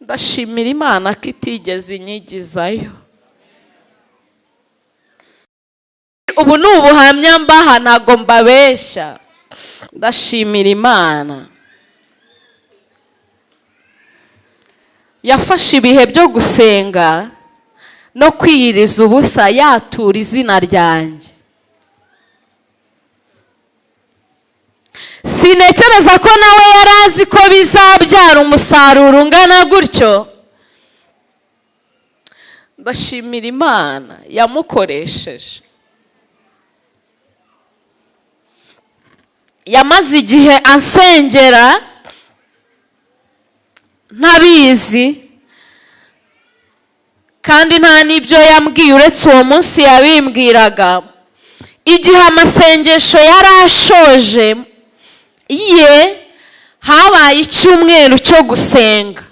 ndashimira Imana ko itigeze inyigizayo. Ubu ni ubuhamya mbaha, ntago mbabeshya. Ndashimira Imana yafashe ibihe byo gusenga no kwiyiriza ubusa yatura izina ryanjye. Sinekereza ko nawe yari azi ko bizabyara umusaruro ungana gutyo. Ndashimira Imana yamukoresheje. Yamaze igihe ansengera ntabizi, kandi nta n'ibyo yambwiye uretse uwo munsi yabimbwiraga. Igihe amasengesho yari ashoje ye, habaye icyumweru cyo gusenga.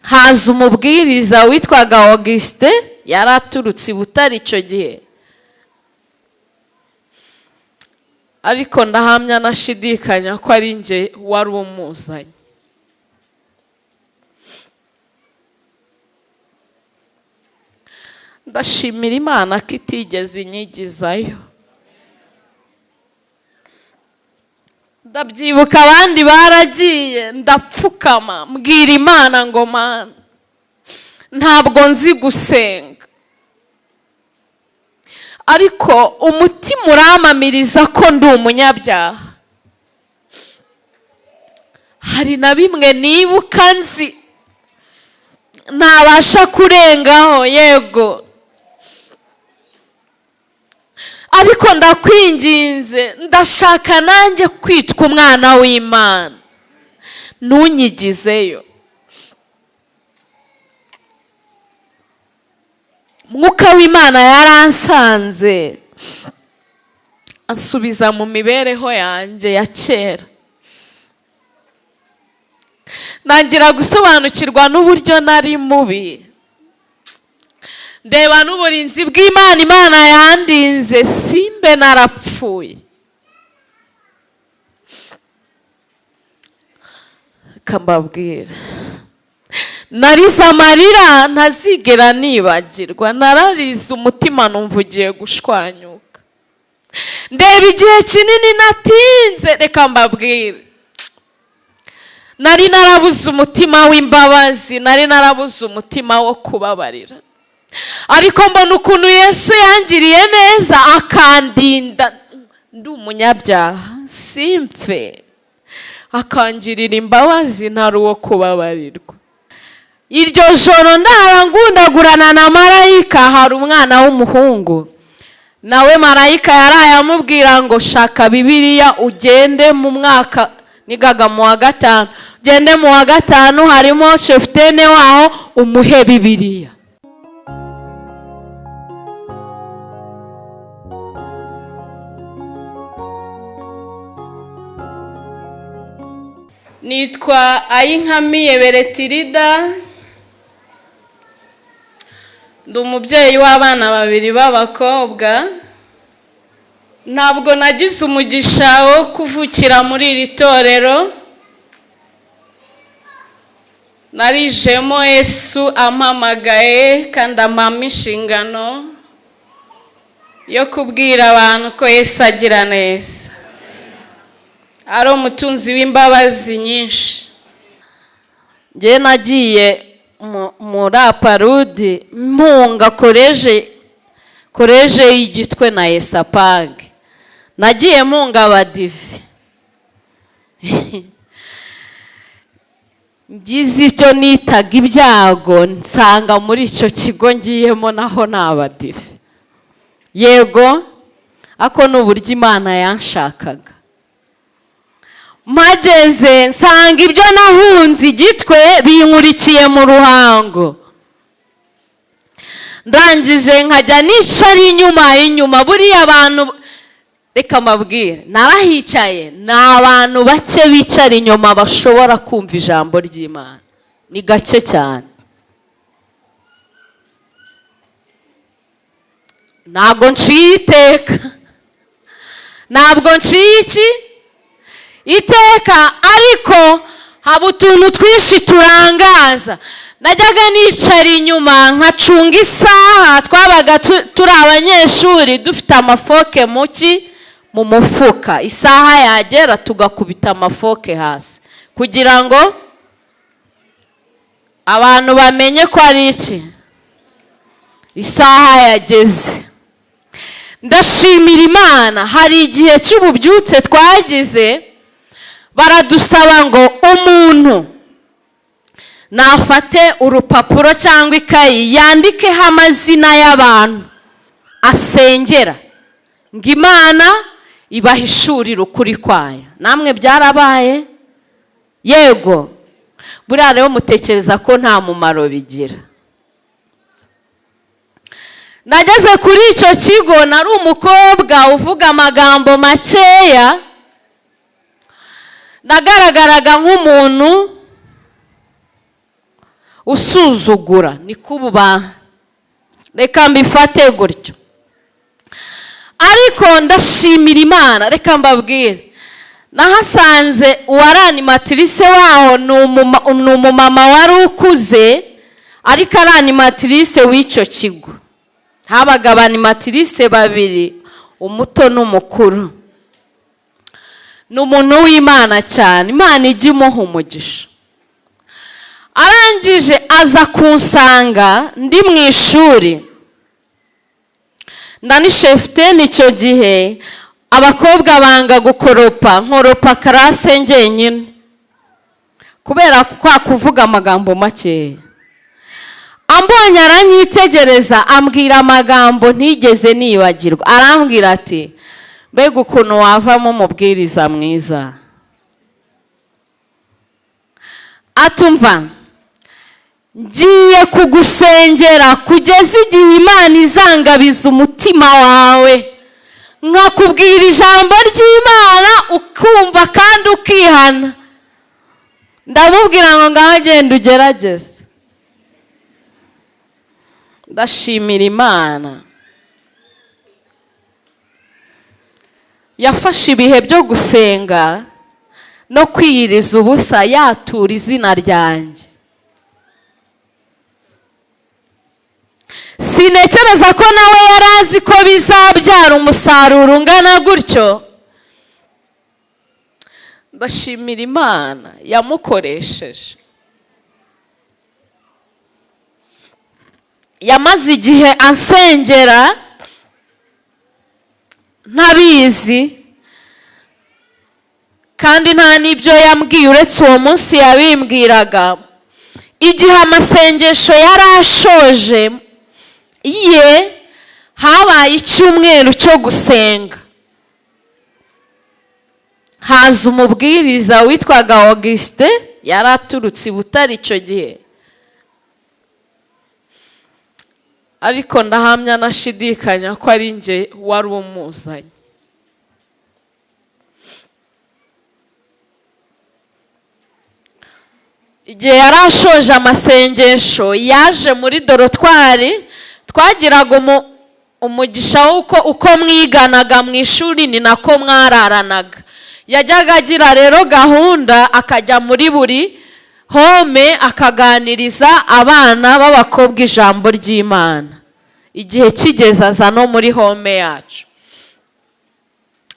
Haza umubwiriza witwaga Augustin, yari aturutse i Butare icyo gihe, ariko ndahamya nashidikanya ko ari njye wari umuzanye. Ndashimira Imana ko itigeze inyigizayo. Ndabyibuka abandi baragiye, ndapfukama mbwira Imana ngo Mana, ntabwo nzi gusenga, ariko umutima uramamiriza ko ndi umunyabyaha. Hari na bimwe nibuka nzi ntabasha kurengaho, yego, ariko ndakwinginze, ndashaka nanjye kwitwa umwana w'Imana, ntunyigizeyo. Mwuka w'Imana yaransanze ansubiza mu mibereho yanjye ya kera. Ntangira gusobanukirwa n'uburyo nari mubi, ndeba n'uburinzi bw'Imana Imana yandinze, simbe narapfuye. Kambabwira, narize amarira ntazigera nibagirwa. Nararize umutima numva ugiye gushwanyuka. Ndeba igihe kinini natinze, reka mbabwire, nari narabuze umutima w'imbabazi, nari narabuze umutima wo kubabarira. Ariko mbona ukuntu Yesu yangiriye neza akandinda ndi umunyabyaha simpfe, akangirira imbabazi ntari uwo kubabarirwa. Iryo joro ndara ngundagurana na marayika. Hari umwana w'umuhungu, nawe marayika yaraye amubwira ngo shaka Bibiliya ugende mu mwaka, nigaga mu wa gatanu, ugende mu wa gatanu, harimo shefutene waho, umuhe Bibiliya. Nitwa Ayinkamiye Beretirida, ndi umubyeyi w'abana babiri b'abakobwa. Ntabwo nagize umugisha wo kuvukira muri iri torero, narijemo Yesu ampamagaye kandi ampa inshingano yo kubwira abantu ko Yesu agira neza, ari umutunzi w'imbabazi nyinshi. Njye nagiye muri Aparudi mpunga koleje y'Igitwe na Esapage. Nagiye mpunga abadive. Ngize ibyo nitaga ibyago, nsanga muri icyo kigo ngiyemo naho n'abadive. Yego, ako n'uburyo Imana yanshakaga. Mageze nsanga ibyo nahunze Igitwe binkurikiye mu Ruhango. Ndangije nkajya nicara inyuma. Buriya abantu, reka mbabwire, narahicaye, ni abantu bake bicara inyuma bashobora kumva ijambo ry'Imana, ni gake cyane. Ntabwo nciye iteka, ntabwo nciye iki iteka, ariko haba utuntu twinshi turangaza. Najyaga nicara inyuma nkacunga isaha, twabaga turi abanyeshuri dufite amafoke mu mufuka. Isaha yagera tugakubita amafoke hasi kugira ngo abantu bamenye ko ari iki, isaha yageze. Ndashimira Imana, hari igihe cy'ububyutse twagize, baradusaba ngo umuntu nafate urupapuro cyangwa ikayi yandikeho amazina y'abantu asengera ngo Imana ibahishurire ukuri kwayo. Namwe byarabaye? Yego. Buriya rero mutekereza ko nta mumaro bigira. Nageze kuri icyo kigo, nari umukobwa uvuga amagambo makeya, nagaragaraga nk'umuntu usuzugura, ni kububa, reka mbifate gutyo. Ariko ndashimira Imana, reka mbabwire, nahasanze uwari animatrice waho ni umumama wari ukuze, ariko ari animatrice w'icyo kigo. Habaga abanimatrice babiri, umuto n'umukuru. Ni umuntu w'Imana cyane, Imana ijya imuha umugisha. Arangije aza kunsanga ndi mu ishuri, ndani chefte icyo gihe abakobwa banga gukoropa, nkoropa karase njyenyine kubera kwa kuvuga amagambo makeya. Ambonye aranyitegereza, ambwira amagambo ntigeze nibagirwa. Arambwira ati, mbega ukuntu wavamo umubwiriza mwiza. Atumva, ngiye kugusengera kugeza igihe Imana izangabiza umutima wawe, nkakubwira ijambo ry'Imana ukumva kandi ukihana. Ndamubwira ngo ngaho genda ugerageze. Ndashimira Imana, yafashe ibihe byo gusenga no kwiyiriza ubusa, yatura izina ryanjye. Sinekereza ko nawe yari azi ko bizabyara umusaruro ungana gutyo. Ndashimira Imana yamukoresheje. Yamaze igihe ansengera ntabizi, kandi nta n'ibyo yambwiye uretse uwo munsi yabimbwiraga. Igihe amasengesho yari ashoje ye, habaye icyumweru cyo gusenga. Haza umubwiriza witwaga Auguste, yari aturutse i Butare icyo gihe. Ariko ndahamya nashidikanya ko ari nge wari umuzanye. Igihe yari ashoje amasengesho, yaje muri dorotwari. Twagiraga umugisha uko mwiganaga mu ishuri ni nako mwararanaga. Yajyaga agira rero gahunda, akajya muri buri home akaganiriza abana b'abakobwa ijambo ry'Imana. Igihe kigeze aza no muri home yacu.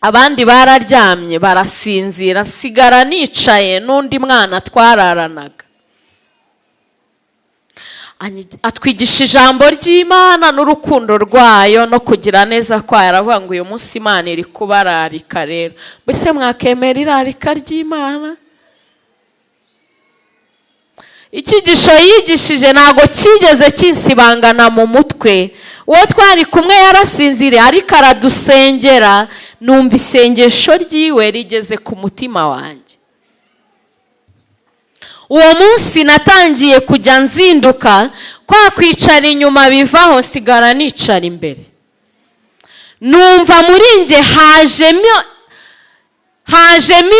Abandi bararyamye barasinzira, sigara nicaye n'undi mwana twararanaga. Atwigisha ijambo ry'Imana n'urukundo rwayo no kugira neza kwayo. Aravuga ngo uyu munsi Imana iri kubararika rero, mbese mwakemera irarika ry'Imana? Icyigisho yigishije ntago kigeze kinsibangana mu mutwe. Uwo twari kumwe yarasinziriye, ariko aradusengera, numva isengesho ryiwe rigeze ku mutima wanjye. Uwo munsi natangiye kujya nzinduka, kwa kwicara inyuma bivaho nsigara nicara imbere. Numva muri nge hajemo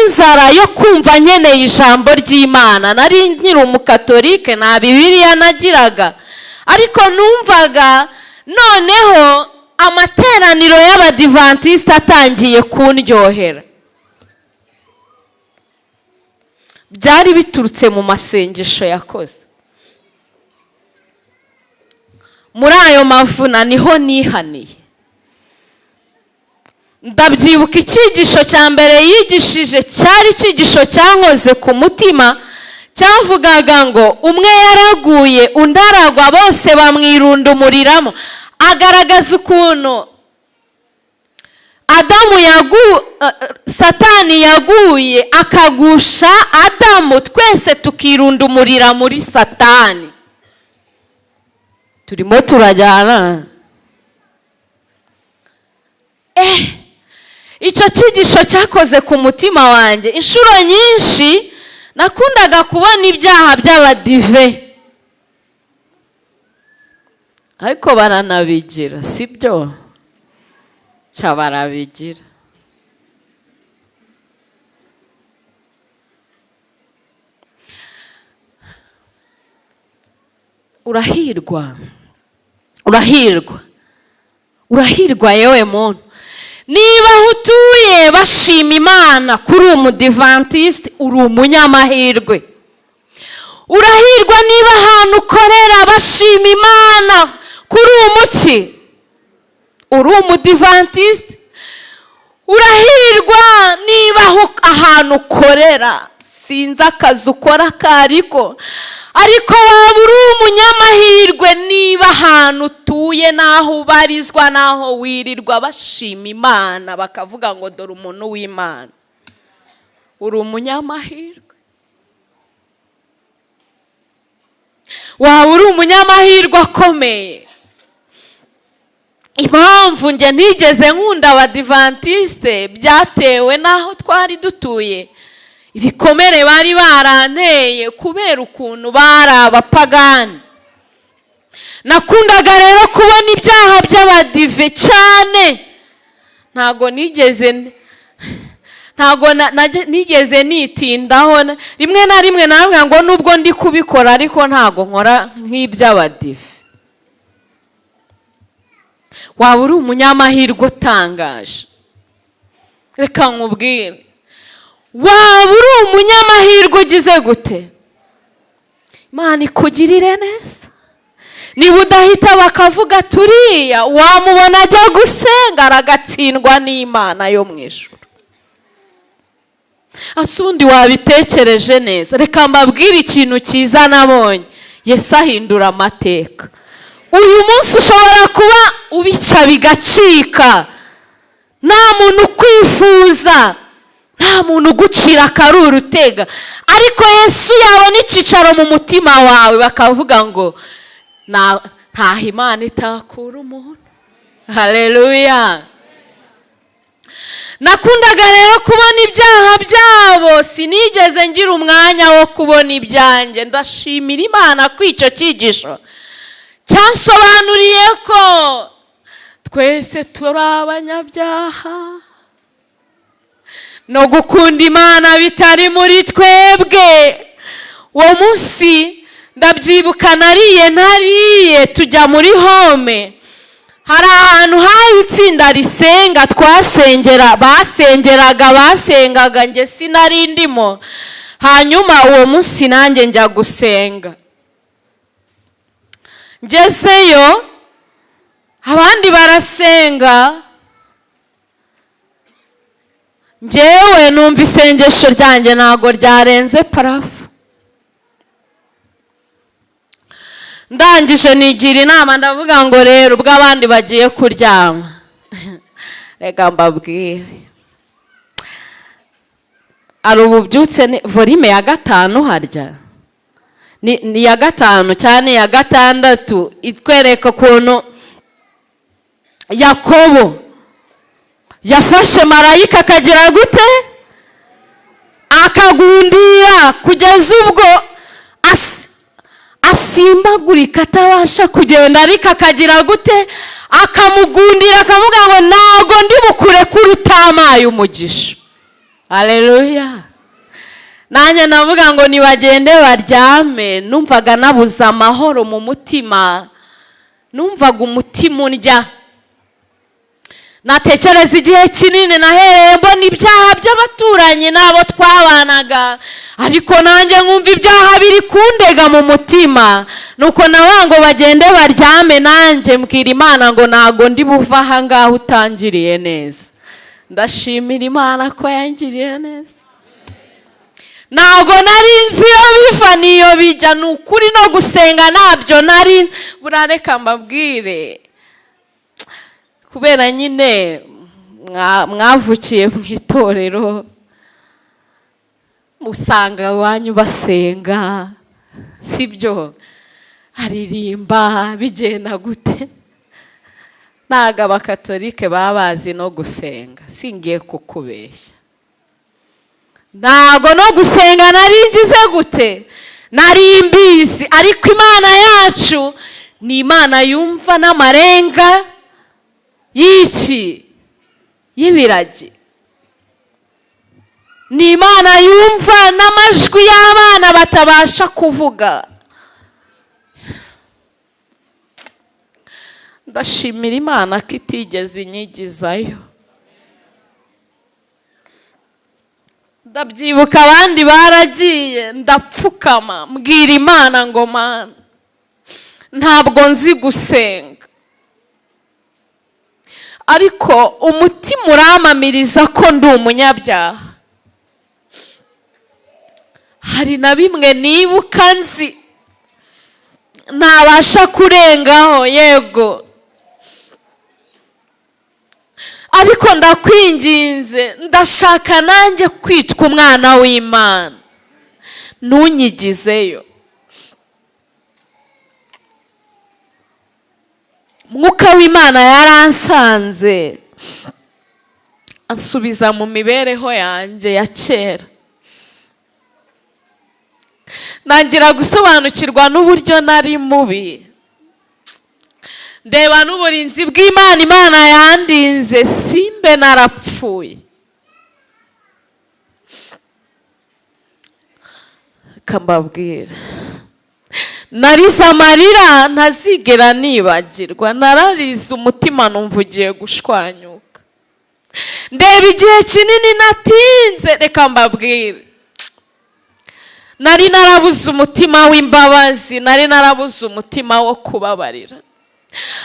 inzara yo kumva nkeneye ijambo ry'Imana. Nari nkiri umukatolike, nta Bibiliya nagiraga, ariko numvaga noneho amateraniro y'Abadivantisite atangiye kundyohera. byari biturutse mu masengesho yakoze. Muri ayo mavuna niho nihaniye. Ndabyibuka icyigisho cya mbere yigishije cyari icyigisho cyankoze ku mutima, cyavugaga ngo umwe yaraguye undi aragwa bose bamwirundumuriramo. Agaragaza ukuntu Satani yaguye akagusha Adamu, twese tukirundumurira muri Satani. Turimo turajyana. Icyo cyigisho cyakoze ku mutima wanjye. Inshuro nyinshi nakundaga kubona ibyaha by'abadive, ariko baranabigira, sibyo? Cya barabigira. Urahirwa, urahirwa, urahirwa yewe muntu, niba utuye bashima Imana kuri umudivantiste, uri umunyamahirwe. Urahirwa niba ahantu ukorera bashima Imana kuri umuki, uri umudivantiste. Urahirwa niba ahantu ukorera, sinzi akazi ukora kariko, ariko waba uri umunyamahirwe niba ahantu utuye n'aho ubarizwa n'aho wirirwa bashima Imana, bakavuga ngo dore umuntu w'Imana. Uri umunyamahirwe. Waba uri umunyamahirwe akomeye. Impamvu njye ntigeze nkunda abadivantiste byatewe n'aho twari dutuye. Ibikomere bari baranteye kubera ukuntu bari abapagani. Nakundaga rero kubona ibyaha by'abadive cyane. Ntago nigeze nitindaho. Rimwe na rimwe navuga ngo nubwo ndi kubikora ariko ntago nkora nk'iby'abadive. Waba uri umunyamahirwe utangaje. Reka nkubwire, waba uri umunyamahirwe ugize gute? Imana ikugirire neza. Niba udahita bakavuga turiya, wamubona ajya gusenga aragatsindwa n'Imana yo mu ijuru. Asundi wabitekereje neza. Reka mbabwire ikintu cyiza nabonye. Yesu ahindura amateka. Uyu munsi ushobora kuba ubica bigacika, nta muntu ukwifuza, nta muntu ugucira akaruru utega, ariko Yesu yabona icyicaro mu mutima wawe bakavuga ngo ntaho Imana itakura umuntu. Haleluya. Nakundaga rero kubona ibyaha byabo, sinigeze ngira umwanya wo kubona ibyanjye. Ndashimira Imana ko icyo cyigisho cyansobanuriye ko twese turi abanyabyaha, no gukunda Imana bitari muri twebwe. Uwo munsi ndabyibuka nariye tujya muri home. Hari ahantu hari itsinda risenga basengaga njye sinari ndimo. Hanyuma uwo munsi nanjye njya gusenga. Ngezeyo abandi barasenga, njyewe numva isengesho ryanjye ntago ryarenze parafu. Ndangije nigira inama ndavuga ngo rero ubwo abandi bagiye kuryama, reka mbabwire, ari ububyutse volume ya 5 harya ni ya 5 cyane ya 6 itwereka ukuntu Yakobo yafashe marayika akagira gute, akagundira kugeza ubwo asimbagurika atabasha kugenda, ariko akagira gute, akamugundira akavuga ngo ntago ndi bukure kuri utamaye umugisha. Haleluya. Nanjye navuga ngo nibagende baryame. Numvaga nabuze amahoro mu mutima, numvaga umutima undya. natekereza igihe kinini nahereye mbona ibyaha by'abaturanyi n'abo twabanaga, ariko nanjye nkumva ibyaha biri kundega mu mutima, nuko nawe ngo bagende baryame, nanjye mbwira Imana ngo ntago ndi buva aha ngaha utangiriye neza. Ndashimira Imana ko yangiriye neza. Ntago nari nzi iyo biva n'iyo bijya, ni ukuri no gusenga ntabyo nari burareka mbabwire, kubera nyine mwavukiye mu itorero, usanga iwanyu basenga, sibyo? Aririmba bigenda gute? Ntago abakatolike baba bazi no gusenga, singiye kukubeshya. Ntago no gusenga nari ngize gute, nari mbizi, ariko Imana yacu ni Imana yumva n'amarenga y'iki, y'ibiragi. Ni Imana yumva n'amajwi y'abana batabasha kuvuga. Ndashimira Imana ko itigeze inyigizayo. Ndabyibuka abandi baragiye, ndapfukama mbwira Imana ngo Mana, ntabwo nzi gusenga, ariko umutima uramamiriza ko ndi umunyabyaha. Hari na bimwe nibuka nzi ntabasha kurengaho, yego, ariko ndakwinginze, ndashaka nanjye kwitwa umwana w'Imana, ntunyigizeyo. Mwuka w'Imana yaransanze ansubiza mu mibereho yanjye ya kera. Nangira gusobanukirwa n'uburyo nari mubi, ndeba n'uburinzi bw'Imana Imana yandinze, simbe narapfuye. Kambabwira, narize amarira ntazigera nibagirwa, nararize umutima numva ugiye gushwanyuka. Ndeba igihe kinini natinze, reka mbabwire, nari narabuze umutima w'imbabazi, nari narabuze umutima wo kubabarira,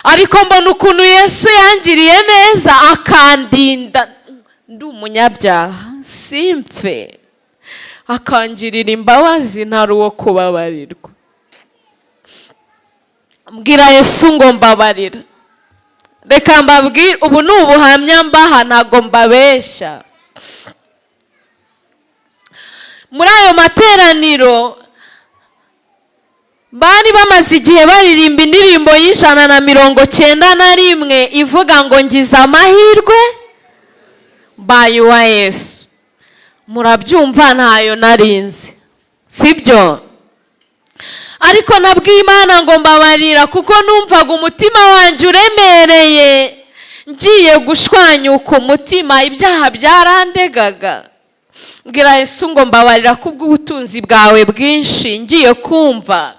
ariko mbona ukuntu Yesu yangiriye neza akandinda ndi umunyabyaha simpfe, akangirira imbabazi ntari uwo kubabarirwa. Mbwira Yesu ngo mbabarira. Reka mbabwire, ubu ni ubuhamya mbaha, ntago mbabeshya. Muri ayo materaniro bari bamaze igihe baririmba indirimbo y'191 ivuga ngo ngize amahirwe bayuwa Yesu. Murabyumva, ntayo narinzi, sibyo? Ariko nabwiye Imana ngo mbabarira, kuko numvaga umutima wanjye uremereye, ngiye gushwanyuka umutima, ibyaha byarandegaga. Mbwira Yesu ngo mbabarira kubw'ubutunzi bwawe bwinshi. Ngiye kumva,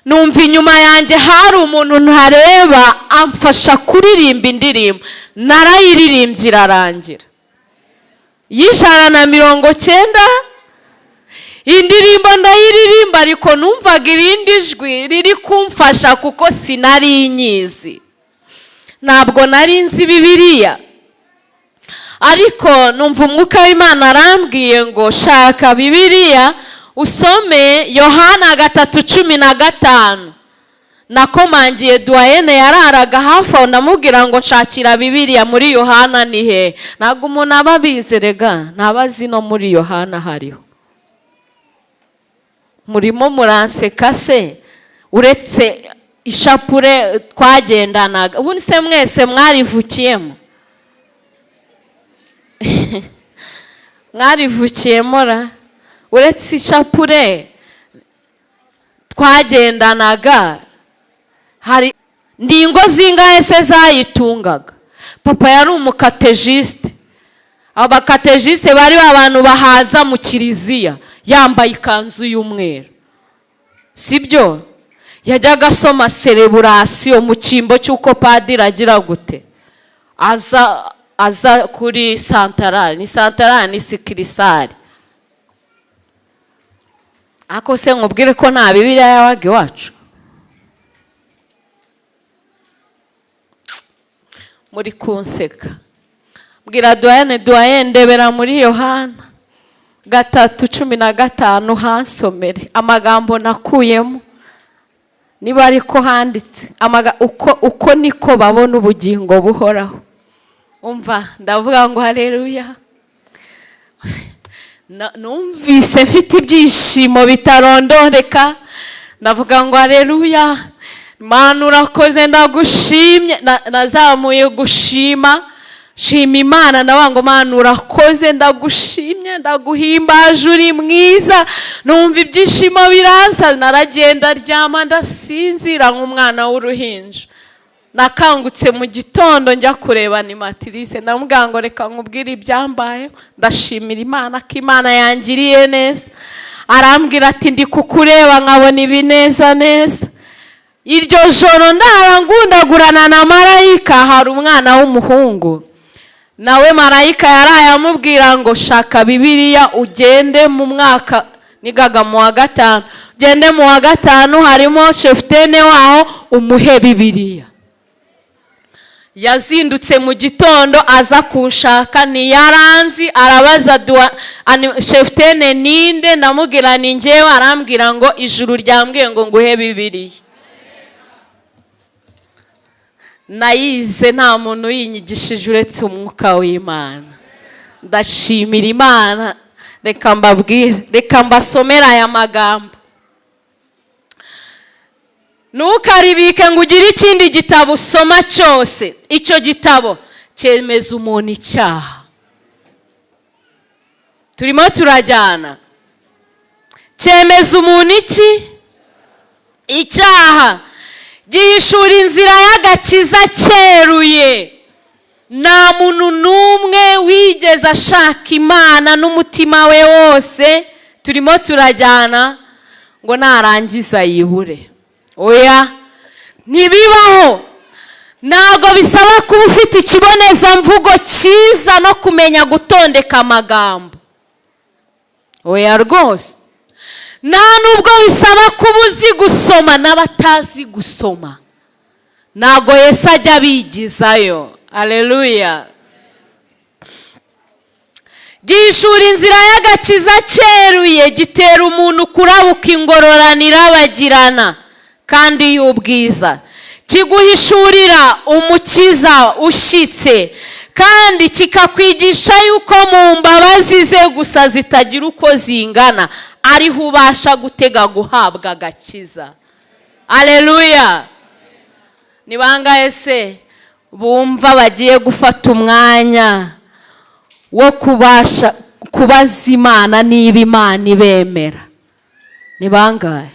numva inyuma yanjye hari umuntu ntareba amfasha kuririmba indirimbo, narayiririmbye irarangira. y'190 indirimbo ndayiririmba, ariko numvaga irindi jwi riri kumfasha kuko sinari nyizi, ntabwo nari nzi Bibiliya. Ariko numva umwuka w'Imana arambwiye ngo shaka Bibiliya usome Yohana 3:15. Nakomangiye duayene yararaga hafi aho, ndamubwira ngo nshakira Bibiliya muri Yohana ni he. Ntabwo umuntu aba abizi, rega ntabazi no muri Yohana hariho. Murimo muranseka se, uretse ishapure twagendanaga, ubu se mwese mwarivukiyemo? Mwarivukiyemo ra? Uretse ishapure twagendanaga, hari n'ingo zingahe se zayitungaga? Papa yari umukatejiste. Abakatejiste bari abantu bahaza mu kiliziya yambaye ikanzu y'umweru, sibyo? Yajyaga asoma celebration mu cyimbo cy'uko padiri agira gute, aza kuri santarari, ni santarari ni sikirisari. Ako se nkubwire ko nta Bibiliya yabaga iwacu? Muri kunseka. Mbwira duwaye ndebera muri Yohana 3:15 hansomere amagambo nakuyemo, niba ariko handitse uko niko babona ubugingo buhoraho. Umva ndavuga ngo haleluya. Numvise mfite ibyishimo bitarondoreka, ndavuga ngo haleluya. Mana urakoze, ndagushimye. Nazamuye gushima, shima Imana, ndavuga ngo Mana urakoze, ndagushimye, ndaguhimbaje, uri mwiza. Numva ibyishimo biraza, naragenda ryama ndasinzira nk'umwana w'uruhinja. Nakangutse mu gitondo njya kureba animatrice, ndamubwira ngo reka nkubwire ibyambaye, ndashimira Imana ko Imana yangiriye neza. Arambwira ati ndi kukureba nkabona ibineza neza. Iryo joro ndarangundagurana na marayika, hari umwana w'umuhungu, nawe marayika yaraye amubwira ngo shaka Bibiliya ugende mu mwaka, nigaga mu wa 5, ugende mu wa 5 harimo shefutene waho umuhe Bibiliya. Yazindutse mu gitondo aza kunshaka, niyaranzi, arabaza shefutene ninde, ndamubwira ni njyewe. Arambwira ngo ijuru ryambwiye ngo nguhe Bibiliya. Nayize nta muntu yinyigishije uretse umwuka w'Imana. Ndashimira Imana. Reka mbabwire, reka mbasomera aya magambo. Ntukaribike ngo ugire ikindi gitabo usoma cyose. Icyo gitabo cyemeza umuntu icyaha. Turimo turajyana. Cyemeza umuntu iki? Icyaha. Gihishura inzira y'agakiza cyeruye. Nta muntu n'umwe wigeze ashaka Imana n'umutima we wose, turimo turajyana, ngo narangiza yibure. Oya, ntibibaho. Ntabwo bisaba kuba ufite ikibonezamvugo cyiza no kumenya gutondeka amagambo. Oya rwose. Nta nubwo bisaba kuba uzi gusoma n'abatazi gusoma. Ntabwo Yesu ajya abigizayo. Haleluya. Gihishura inzira y'agakiza cyeruye, gitera umuntu kurabuka ingororano irabagirana kandi y'ubwiza. Kiguhishurira umukiza ushyitse, kandi kikakwigisha yuko mu mbabazi ze gusa zitagira uko zingana ariho ubasha gutega guhabwa agakiza. Haleluya. Ni bangahe se bumva bagiye gufata umwanya wo kubaza Imana niba Imana ibemera? Ni bangahe?